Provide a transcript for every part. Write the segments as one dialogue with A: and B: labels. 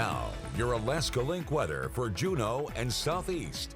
A: Now, your Alaska Link weather for Juneau and Southeast.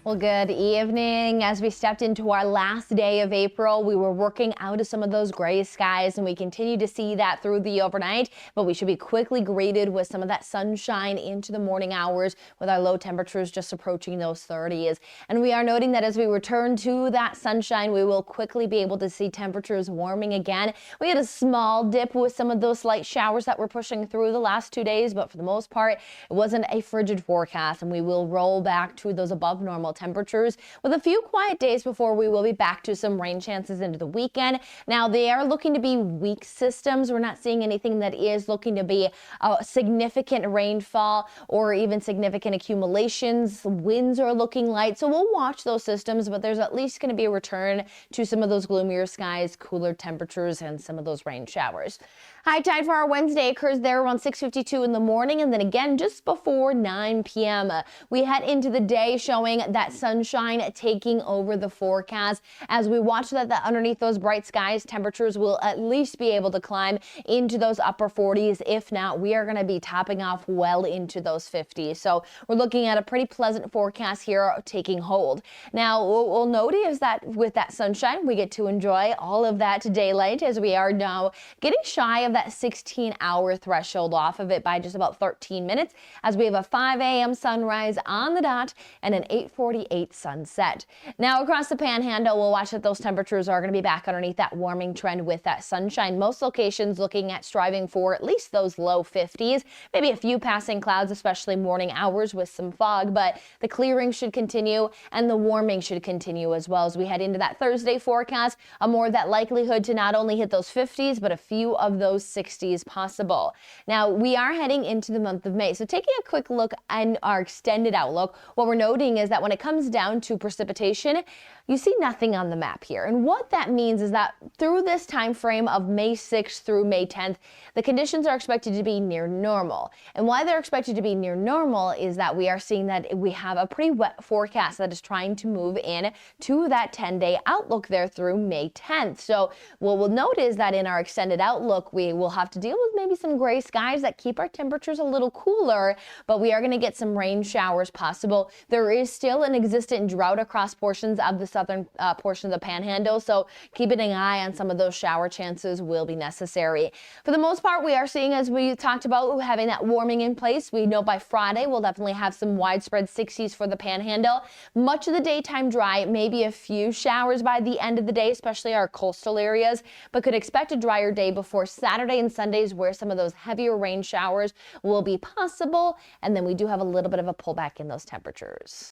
B: Well, good evening. As we stepped into our last day of April, we were working out of some of those gray skies, and we continue to see that through the overnight, but we should be quickly greeted with some of that sunshine into the morning hours with our low temperatures just approaching those 30s. And we are noting that as we return to that sunshine, we will quickly be able to see temperatures warming again. We had a small dip with some of those light showers that were pushing through the last 2 days, but for the most part, it wasn't a frigid forecast, and we will roll back to those above normal temperatures with a few quiet days before we will be back to some rain chances into the weekend. Now, they are looking to be weak systems. We're not seeing anything that is looking to be a significant rainfall or even significant accumulations. Winds are looking light, so we'll watch those systems, but there's at least going to be a return to some of those gloomier skies, cooler temperatures, and some of those rain showers. High tide for our Wednesday occurs there around 6:52 in the morning, and then again just before 9 p.m. We head into the day showing that sunshine taking over the forecast. As we watch that underneath those bright skies, temperatures will at least be able to climb into those upper 40s. If not, we are going to be topping off well into those 50s. So we're looking at a pretty pleasant forecast here taking hold. Now, what we'll note is that with that sunshine, we get to enjoy all of that daylight as we are now getting shy of that 16-hour threshold, off of it by just about 13 minutes, as we have a 5 a.m. sunrise on the dot and an 8:48 sunset. Now, across the Panhandle, we'll watch that those temperatures are going to be back underneath that warming trend with that sunshine. Most locations looking at striving for at least those low 50s, maybe a few passing clouds, especially morning hours with some fog, but the clearing should continue and the warming should continue as well as we head into that Thursday forecast. A more of that likelihood to not only hit those 50s, but a few of those 60s possible. Now, we are heading into the month of May, so taking a quick look at our extended outlook, what we're noting is that when it comes down to precipitation, you see nothing on the map here. And what that means is that through this time frame of May 6th through May 10th, the conditions are expected to be near normal. And why they're expected to be near normal is that we are seeing that we have a pretty wet forecast that is trying to move in to that 10-day outlook there through May 10th. So what we'll note is that in our extended outlook, we will have to deal with maybe some gray skies that keep our temperatures a little cooler, but we are going to get some rain showers possible. There is still an existent drought across portions of the southern portion of the Panhandle, so keeping an eye on some of those shower chances will be necessary. For the most part, we are seeing, as we talked about, having that warming in place. We know by Friday we'll definitely have some widespread 60s for the Panhandle. Much of the daytime dry, maybe a few showers by the end of the day, especially our coastal areas, but could expect a drier day before Saturday and Sundays where some of those heavier rain showers will be possible, and then we do have a little bit of a pullback in those temperatures.